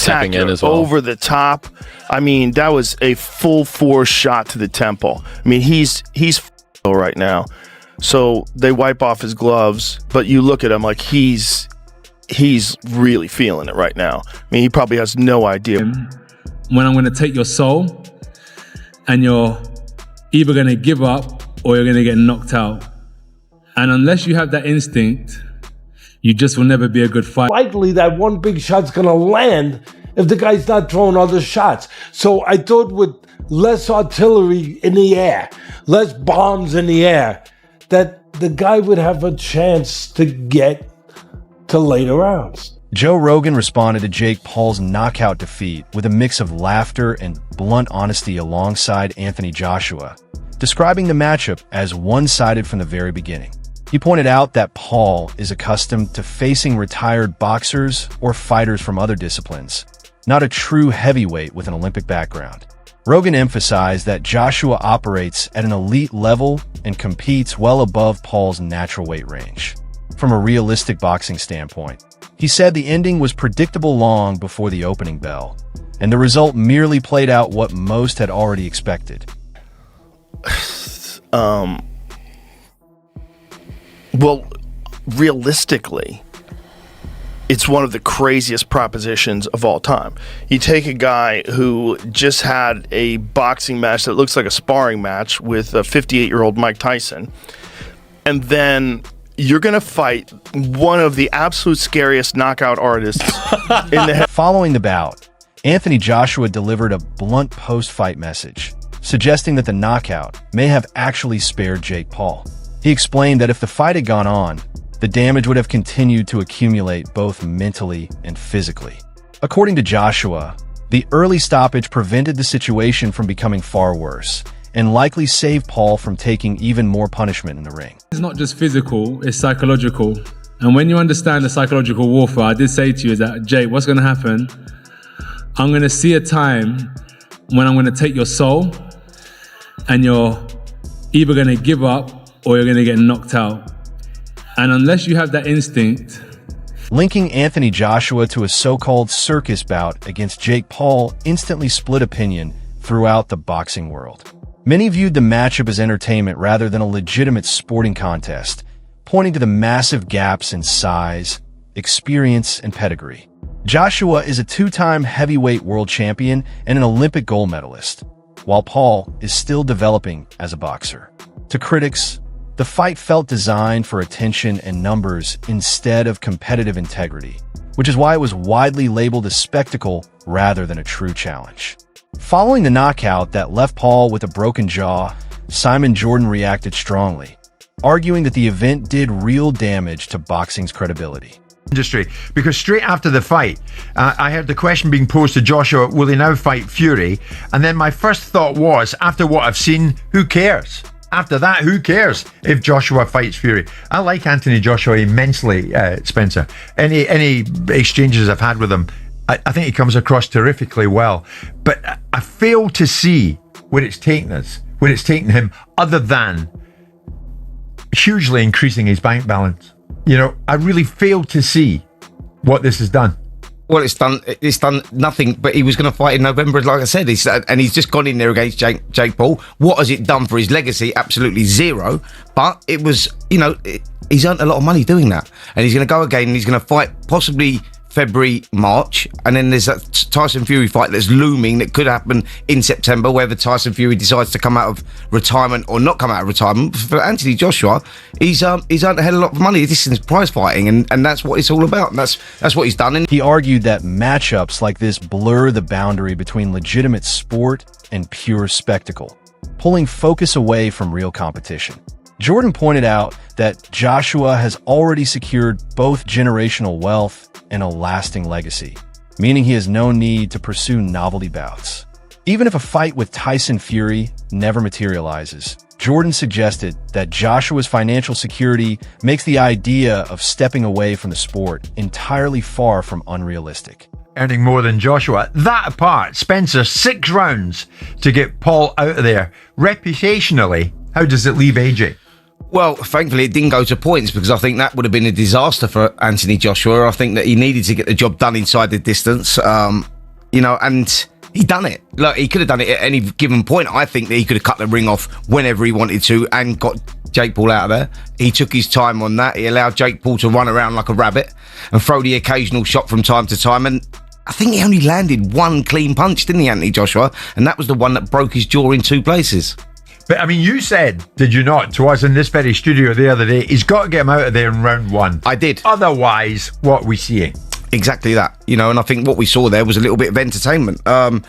spectacular, as well. over the top. I mean, that was a full force shot to the temple. I mean, he's right now. So they wipe off his gloves, but you look at him like he's really feeling it right now. I mean, he probably has no idea. When I'm going to take your soul, and you're either going to give up or you're going to get knocked out. And unless you have that instinct, you just will never be a good fighter. Likely that one big shot's going to land if the guy's not throwing other shots. So I thought with less artillery in the air, less bombs in the air, that the guy would have a chance to get to later rounds. Joe Rogan responded to Jake Paul's knockout defeat with a mix of laughter and blunt honesty alongside Anthony Joshua, describing the matchup as one-sided from the very beginning. He pointed out that Paul is accustomed to facing retired boxers or fighters from other disciplines, not a true heavyweight with an Olympic background. Rogan emphasized that Joshua operates at an elite level and competes well above Paul's natural weight range. From a realistic boxing standpoint, he said the ending was predictable long before the opening bell, and the result merely played out what most had already expected. Well, realistically, it's one of the craziest propositions of all time. You take a guy who just had a boxing match that looks like a sparring match with a 58-year-old Mike Tyson, and then you're going to fight one of the absolute scariest knockout artists in the head. Following the bout, Anthony Joshua delivered a blunt post-fight message, suggesting that the knockout may have actually spared Jake Paul. He explained that if the fight had gone on, the damage would have continued to accumulate both mentally and physically. According to Joshua, the early stoppage prevented the situation from becoming far worse, and likely saved Paul from taking even more punishment in the ring. It's not just physical, it's psychological. And when you understand the psychological warfare, I did say to you is that, Jake, what's going to happen? I'm going to see a time when I'm going to take your soul, and you're either going to give up or you're going to get knocked out. And unless you have that instinct... Linking Anthony Joshua to a so-called circus bout against Jake Paul instantly split opinion throughout the boxing world. Many viewed the matchup as entertainment rather than a legitimate sporting contest, pointing to the massive gaps in size, experience, and pedigree. Joshua is a two-time heavyweight world champion and an Olympic gold medalist, while Paul is still developing as a boxer. To critics, the fight felt designed for attention and numbers instead of competitive integrity, which is why it was widely labeled a spectacle rather than a true challenge. Following the knockout that left Paul with a broken jaw, Simon Jordan reacted strongly, arguing that the event did real damage to boxing's credibility. Industry, because straight after the fight, I heard the question being posed to Joshua, will he now fight Fury? And then my first thought was, after what I've seen, who cares? After that, who cares if Joshua fights Fury? I like Anthony Joshua immensely, Spencer. Any exchanges I've had with him, I think he comes across terrifically well. But I fail to see where it's taken him, other than hugely increasing his bank balance. You know, I really fail to see what this has done. Well, it's done nothing, but he was going to fight in November, like I said, and he's just gone in there against Jake Paul. What has it done for his legacy? Absolutely zero. But it was, he's earned a lot of money doing that. And he's going to go again, and he's going to fight possibly February, March, and then there's that Tyson Fury fight that's looming that could happen in September, whether Tyson Fury decides to come out of retirement or not come out of retirement. For Anthony Joshua, he's earned a hell of a lot of money. This is prize fighting, and that's what it's all about. And that's what he's done. And he argued that matchups like this blur the boundary between legitimate sport and pure spectacle, pulling focus away from real competition. Jordan pointed out that Joshua has already secured both generational wealth and a lasting legacy, meaning he has no need to pursue novelty bouts. Even if a fight with Tyson Fury never materializes, Jordan suggested that Joshua's financial security makes the idea of stepping away from the sport entirely far from unrealistic. Earning more than Joshua. That apart, Spencer, 6 rounds to get Paul out of there. Reputationally, how does it leave AJ? Well, thankfully, it didn't go to points, because I think that would have been a disaster for Anthony Joshua. I think that he needed to get the job done inside the distance. you know, and he done it. Look, he could have done it at any given point. I think that he could have cut the ring off whenever he wanted to and got Jake Paul out of there. He took his time on that. He allowed Jake Paul to run around like a rabbit and throw the occasional shot from time to time. And I think he only landed one clean punch, didn't he, Anthony Joshua? And that was the one that broke his jaw in 2 places. But I mean, you said, did you not, to us in this very studio the other day, he's got to get him out of there in round 1. I did. Otherwise, what are we seeing? Exactly that, you know, and I think what we saw there was a little bit of entertainment, and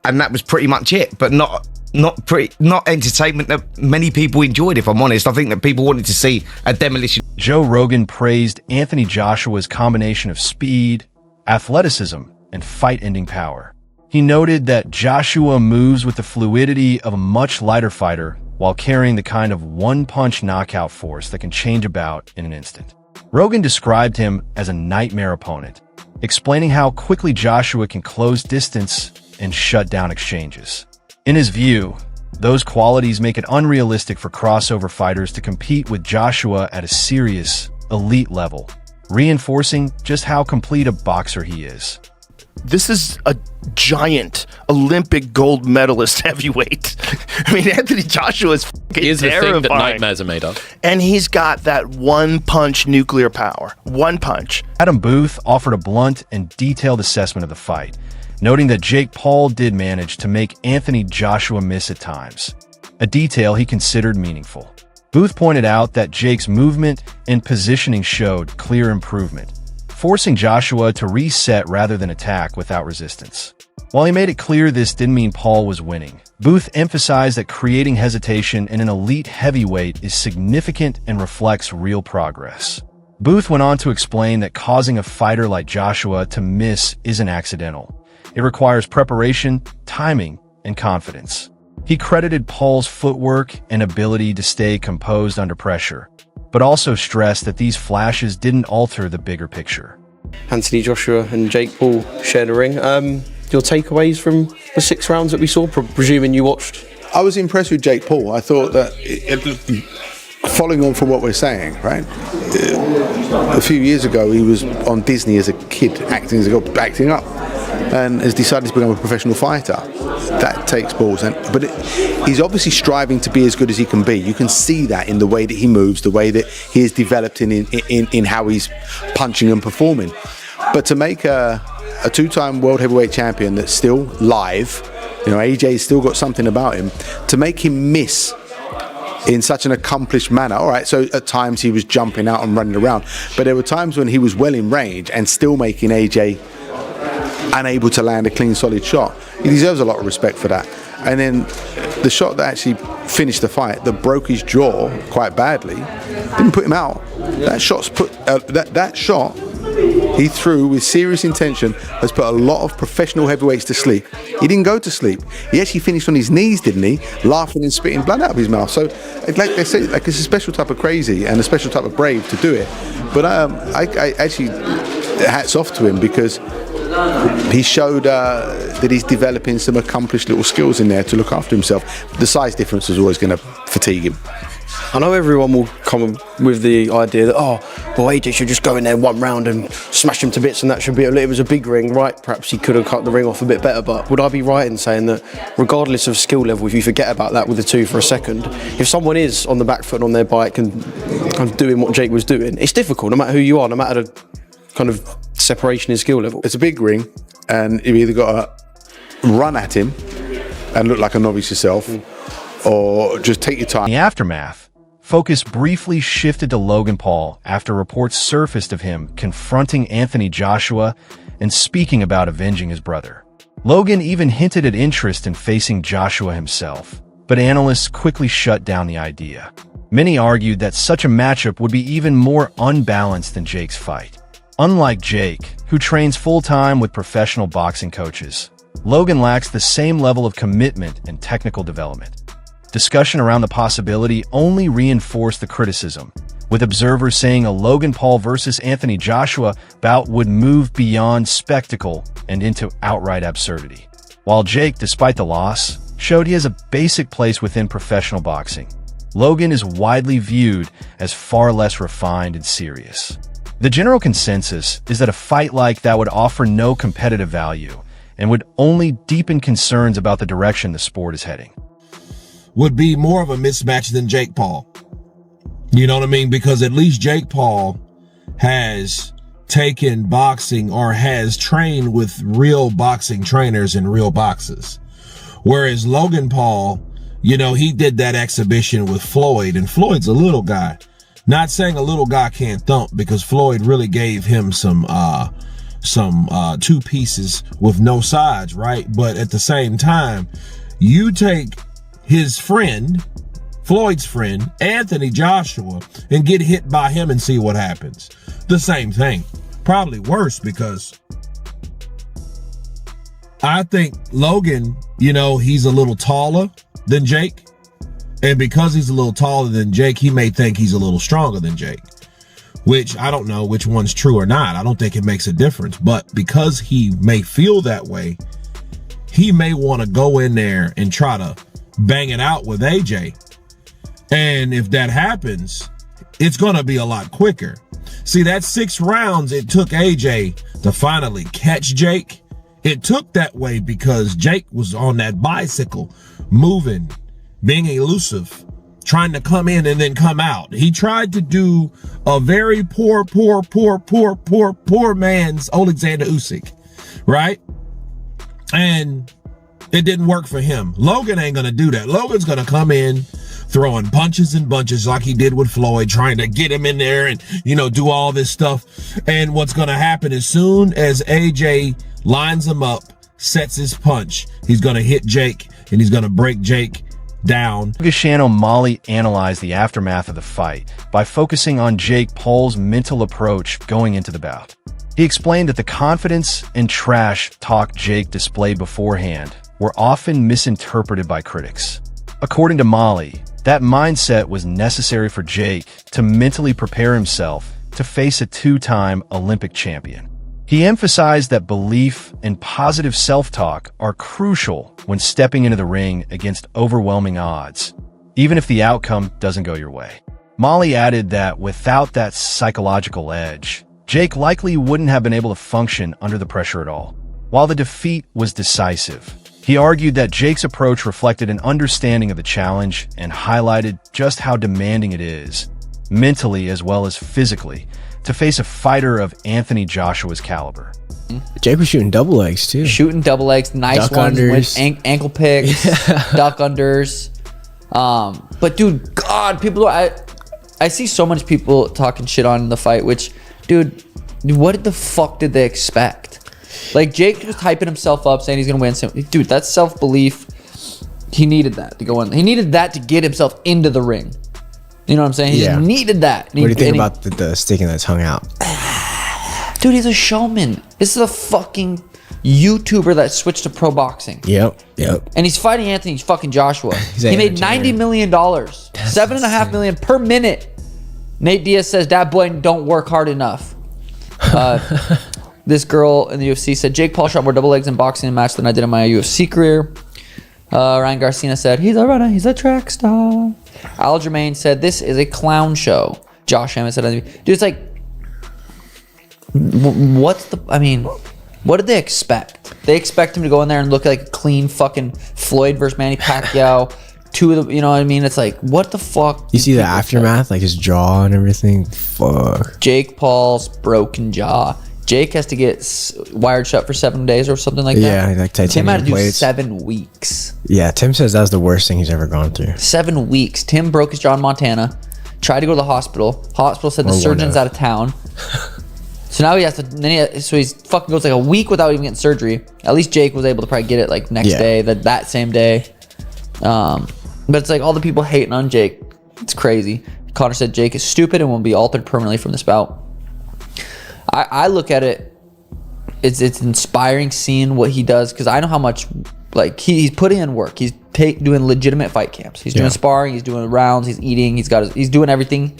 that was pretty much it. But not entertainment that many people enjoyed. If I'm honest, I think that people wanted to see a demolition. Joe Rogan praised Anthony Joshua's combination of speed, athleticism, and fight-ending power. He noted that Joshua moves with the fluidity of a much lighter fighter while carrying the kind of one-punch knockout force that can change a bout in an instant. Rogan described him as a nightmare opponent, explaining how quickly Joshua can close distance and shut down exchanges. In his view, those qualities make it unrealistic for crossover fighters to compete with Joshua at a serious, elite level, reinforcing just how complete a boxer he is. This is a giant Olympic gold medalist heavyweight. I mean, Anthony Joshua is fucking Here's the terrifying. thing that nightmares are made of. And he's got that one-punch nuclear power. One punch. Adam Booth offered a blunt and detailed assessment of the fight, noting that Jake Paul did manage to make Anthony Joshua miss at times, a detail he considered meaningful. Booth pointed out that Jake's movement and positioning showed clear improvement, forcing Joshua to reset rather than attack without resistance. While he made it clear this didn't mean Paul was winning, Booth emphasized that creating hesitation in an elite heavyweight is significant and reflects real progress. Booth went on to explain that causing a fighter like Joshua to miss isn't accidental. It requires preparation, timing, and confidence. He credited Paul's footwork and ability to stay composed under pressure, but also stressed that these flashes didn't alter the bigger picture. Anthony Joshua and Jake Paul shared a ring. Your takeaways from the 6 rounds that we saw, presuming you watched? I was impressed with Jake Paul. I thought that, following on from what we're saying, right? A few years ago, he was on Disney as a kid, acting up, and has decided to become a professional fighter. That takes balls, but he's obviously striving to be as good as he can be. You can see that in the way that he moves, the way that he is developed in how he's punching and performing. But to make a 2-time world heavyweight champion that's still live, you know, AJ's still got something about him, to make him miss in such an accomplished manner. All right, so at times he was jumping out and running around, but there were times when he was well in range and still making AJ unable to land a clean, solid shot. He deserves a lot of respect for that. And then the shot that actually finished the fight, that broke his jaw quite badly, didn't put him out. That shot he threw with serious intention has put a lot of professional heavyweights to sleep. He didn't go to sleep. He actually finished on his knees, didn't he? Laughing and spitting blood out of his mouth. So, like they say, like, it's a special type of crazy and a special type of brave to do it. But I actually, hats off to him, because he showed that he's developing some accomplished little skills in there to look after himself. The size difference is always going to fatigue him. I know everyone will come with the idea that, AJ should just go in there 1 round and smash him to bits, and that should be it. It was a big ring, right? Perhaps he could have cut the ring off a bit better, but would I be right in saying that regardless of skill level, if you forget about that with the 2 for a second, if someone is on the back foot on their bike and kind of doing what Jake was doing, it's difficult no matter who you are, no matter the kind of separation in skill level. It's a big ring, and you've either got to run at him and look like a novice yourself, or just take your time. In the aftermath, focus briefly shifted to Logan Paul after reports surfaced of him confronting Anthony Joshua and speaking about avenging his brother. Logan even hinted at interest in facing Joshua himself, but analysts quickly shut down the idea. Many argued that such a matchup would be even more unbalanced than Jake's fight. Unlike Jake, who trains full-time with professional boxing coaches, Logan lacks the same level of commitment and technical development. Discussion around the possibility only reinforced the criticism, with observers saying a Logan Paul versus Anthony Joshua bout would move beyond spectacle and into outright absurdity. While Jake, despite the loss, showed he has a basic place within professional boxing, Logan is widely viewed as far less refined and serious. The general consensus is that a fight like that would offer no competitive value and would only deepen concerns about the direction the sport is heading. Would be more of a mismatch than Jake Paul. You know what I mean? Because at least Jake Paul has taken boxing or has trained with real boxing trainers in real boxes. Whereas Logan Paul, you know, he did that exhibition with Floyd, and Floyd's a little guy. Not saying a little guy can't thump, because Floyd really gave him some two pieces with no sides, right? But at the same time, you take his friend, Floyd's friend, Anthony Joshua, and get hit by him and see what happens. The same thing. Probably worse, because I think Logan, you know, he's a little taller than Jake. And because he's a little taller than Jake, he may think he's a little stronger than Jake. Which I don't know which one's true or not. I don't think it makes a difference. But because he may feel that way, he may want to go in there and try to bang it out with AJ. And if that happens, it's going to be a lot quicker. See, that 6 rounds it took AJ to finally catch Jake. It took that way because Jake was on that bicycle, moving, being elusive, trying to come in and then come out. He tried to do a very poor man's Alexander Usyk, right? And it didn't work for him. Logan ain't going to do that. Logan's going to come in throwing punches and bunches like he did with Floyd, trying to get him in there and, you know, do all this stuff. And what's going to happen as soon as AJ lines him up, sets his punch, he's going to hit Jake and he's going to break Jake down. Gashano Molly analyzed the aftermath of the fight by focusing on Jake Paul's mental approach going into the bout. He explained that the confidence and trash talk Jake displayed beforehand were often misinterpreted by critics. According to Molly, that mindset was necessary for Jake to mentally prepare himself to face a 2-time Olympic champion. He emphasized that belief and positive self-talk are crucial when stepping into the ring against overwhelming odds, even if the outcome doesn't go your way. Molly added that without that psychological edge, Jake likely wouldn't have been able to function under the pressure at all. While the defeat was decisive, he argued that Jake's approach reflected an understanding of the challenge and highlighted just how demanding it is, mentally as well as physically, to face a fighter of Anthony Joshua's caliber. Jake was shooting double legs too. Shooting double legs, nice duck ones, unders. with ankle picks, duck unders. But dude, God, I see so much people talking shit on the fight, which, dude, what the fuck did they expect? Like, Jake was hyping himself up, saying he's gonna win. Dude, that's self-belief. He needed that to go in. He needed that to get himself into the ring. You know what I'm saying? He just needed that. What do you think about the sticking that tongue out? Dude, he's a showman. This is a fucking YouTuber that switched to pro boxing. Yep. And he's fighting Anthony fucking Joshua. He made $90 million, $7.5 million per minute. Nate Diaz says that boy don't work hard enough. This girl in the UFC said Jake Paul shot more double legs in boxing match than I did in my UFC career. Ryan Garcia said he's a runner, he's a track star. Al Germain said this is a clown show. Josh Hammond said, dude, it's like, what did they expect? They expect him to go in there and look like a clean fucking Floyd versus Manny Pacquiao. Two of the, you know what I mean? It's like, what the fuck? You see the aftermath, like his jaw and everything? Fuck. Jake Paul's broken jaw. Jake has to get wired shut for 7 days or something like that. Yeah, like titanium Tim had to do plates. 7 weeks. Yeah, Tim says that was the worst thing he's ever gone through. 7 weeks. Tim broke his jaw in Montana. Tried to go to the hospital. Hospital said the surgeon's out of town. So now he has to. So he's fucking goes like a week without even getting surgery. At least Jake was able to probably get it like next day, that same day. But it's like all the people hating on Jake. It's crazy. Connor said Jake is stupid and will be altered permanently from this bout. I look at it. It's inspiring seeing what he does, because I know how much like he's putting in work. He's doing legitimate fight camps. He's doing sparring. He's doing rounds. He's eating. He's doing everything.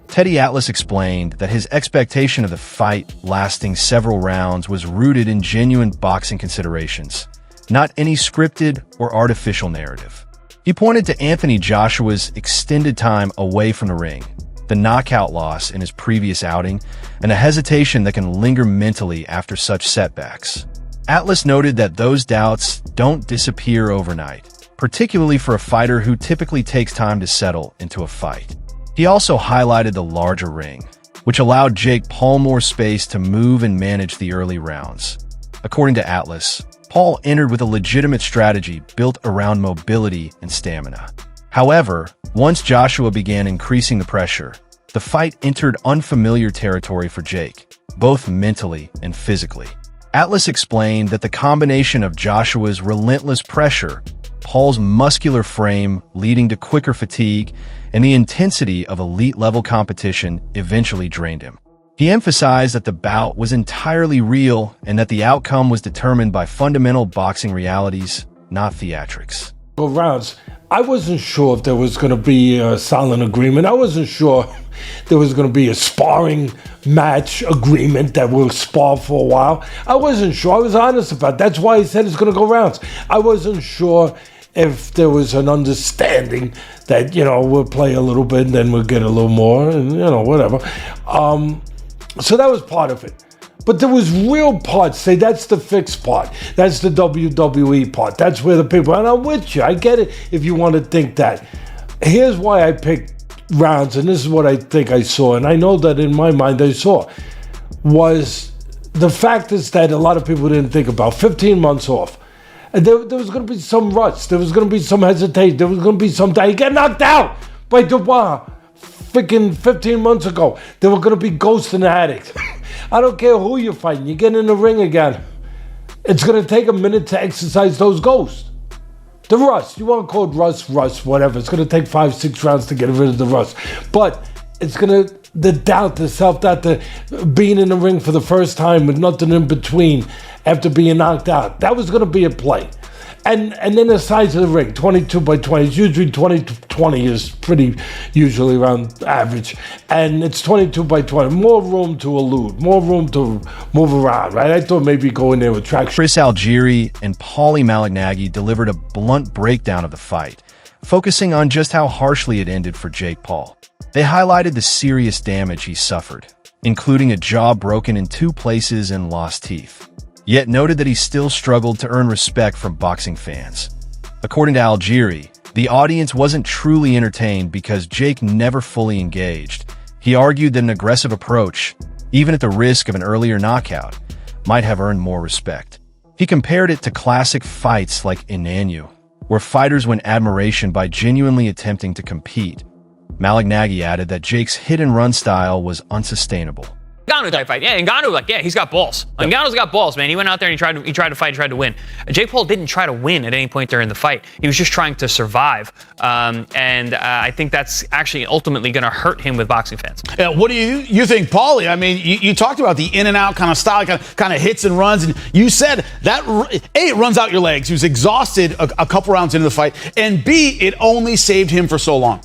Teddy Atlas explained that his expectation of the fight lasting several rounds was rooted in genuine boxing considerations, not any scripted or artificial narrative. He pointed to Anthony Joshua's extended time away from the ring, the knockout loss in his previous outing, and a hesitation that can linger mentally after such setbacks. Atlas noted that those doubts don't disappear overnight, particularly for a fighter who typically takes time to settle into a fight. He also highlighted the larger ring, which allowed Jake Paul more space to move and manage the early rounds. According to Atlas, Paul entered with a legitimate strategy built around mobility and stamina. However, once Joshua began increasing the pressure, the fight entered unfamiliar territory for Jake, both mentally and physically. Atlas explained that the combination of Joshua's relentless pressure, Paul's muscular frame leading to quicker fatigue, and the intensity of elite-level competition eventually drained him. He emphasized that the bout was entirely real and that the outcome was determined by fundamental boxing realities, not theatrics. Rounds. I wasn't sure if there was going to be a silent agreement. I wasn't sure there was going to be a sparring match agreement that will spar for a while. I wasn't sure. I was honest about it. That's why he said it's going to go rounds. I wasn't sure if there was an understanding that, we'll play a little bit and then we'll get a little more and, whatever. So that was part of it. But there was real parts. Say that's the fixed part. That's the WWE part. That's where the people, and I'm with you. I get it if you want to think that. Here's why I picked rounds, and this is what I think I saw, and I know that in my mind I saw, was the fact is that a lot of people didn't think about 15 months off. And there was going to be some rust. There was going to be some hesitation. There was going to be some time. He got knocked out by Dubois freaking 15 months ago. There were going to be ghosts in the attic. I don't care who you're fighting. You get in the ring again. It's going to take a minute to exercise those ghosts. The rust. You want to call it rust, whatever. It's going to take 5-6 rounds to get rid of the rust. But it's going to, the doubt, the self-doubt, the being in the ring for the first time with nothing in between after being knocked out. That was going to be a play. And then the size of the ring, 22 by 20. It's usually 20 to 20 is pretty usually around average. And it's 22 by 20. More room to elude, more room to move around, right? I thought maybe go in there with traction. Chris Algieri and Paulie Malignaggi delivered a blunt breakdown of the fight, focusing on just how harshly it ended for Jake Paul. They highlighted the serious damage he suffered, including a jaw broken in 2 places and lost teeth, yet noted that he still struggled to earn respect from boxing fans. According to Algieri, the audience wasn't truly entertained because Jake never fully engaged. He argued that an aggressive approach, even at the risk of an earlier knockout, might have earned more respect. He compared it to classic fights like Inannu, where fighters win admiration by genuinely attempting to compete. Malignaggi added that Jake's hit-and-run style was unsustainable. Ngannou type fight. Yeah, Ngannou, he's got balls. Ngannou's got balls, man. He went out there and he tried to fight, tried to win. Jake Paul didn't try to win at any point during the fight. He was just trying to survive. And I think that's actually ultimately going to hurt him with boxing fans. Yeah, what do you think, Paulie? I mean, you talked about the in and out kind of style, kind of hits and runs, and you said that A, it runs out your legs. He was exhausted a couple rounds into the fight, and B, it only saved him for so long.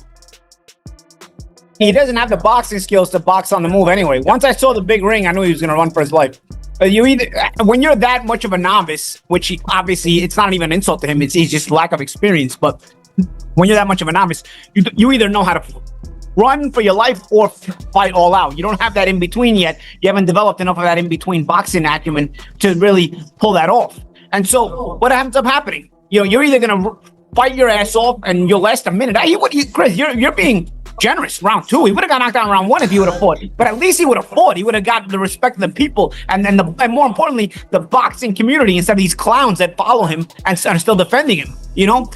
He doesn't have the boxing skills to box on the move anyway. Once I saw the big ring, I knew he was going to run for his life. When you're that much of a novice, which obviously it's not even an insult to him, it's just lack of experience. But when you're that much of a novice, you either know how to run for your life or fight all out. You don't have that in between yet. You haven't developed enough of that in between boxing acumen to really pull that off. And so what ends up happening? You're either going to fight your ass off and you'll last a minute. Chris, you're being generous. Round 2, he would have got knocked down round 1 if he would have fought. But at least he would have fought. He would have got the respect of the people and more importantly, the boxing community instead of these clowns that follow him and are still defending him.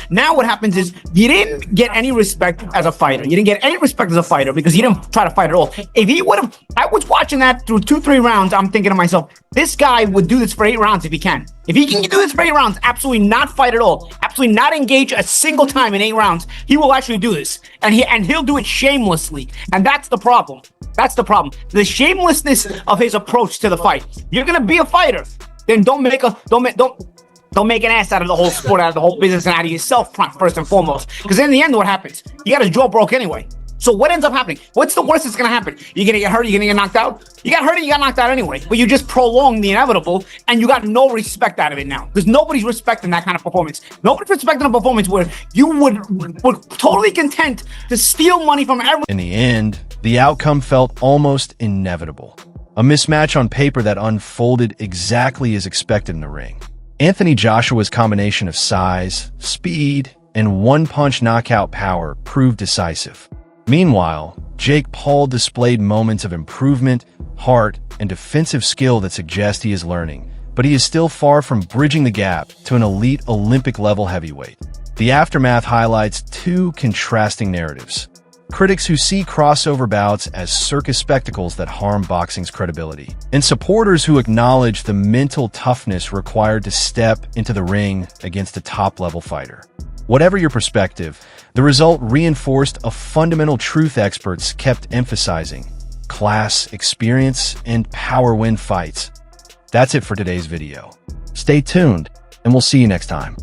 Now what happens is you didn't get any respect as a fighter. You didn't get any respect as a fighter because you didn't try to fight at all. If he would have, I was watching that through 2-3 rounds. I'm thinking to myself, this guy would do this for 8 rounds if he can. If he can do this for 8 rounds, absolutely not fight at all, absolutely not engage a single time in 8 rounds, he will actually do this. And he'll do it shamelessly. And that's the problem. That's the problem. The shamelessness of his approach to the fight. You're gonna be a fighter, then don't make an ass out of the whole sport, out of the whole business, and out of yourself first and foremost. Because in the end, what happens? You got his jaw broke anyway. So what ends up happening? What's the worst that's going to happen? You're going to get hurt? You're going to get knocked out? You got hurt and you got knocked out anyway. But you just prolonged the inevitable, and you got no respect out of it now. Because nobody's respecting that kind of performance. Nobody's respecting a performance where you were totally content to steal money from everyone. In the end, the outcome felt almost inevitable. A mismatch on paper that unfolded exactly as expected in the ring. Anthony Joshua's combination of size, speed, and one-punch knockout power proved decisive. Meanwhile, Jake Paul displayed moments of improvement, heart, and defensive skill that suggest he is learning, but he is still far from bridging the gap to an elite Olympic-level heavyweight. The aftermath highlights two contrasting narratives. Critics who see crossover bouts as circus spectacles that harm boxing's credibility, and supporters who acknowledge the mental toughness required to step into the ring against a top-level fighter. Whatever your perspective, the result reinforced a fundamental truth experts kept emphasizing: class, experience, and power win fights. That's it for today's video. Stay tuned, and we'll see you next time.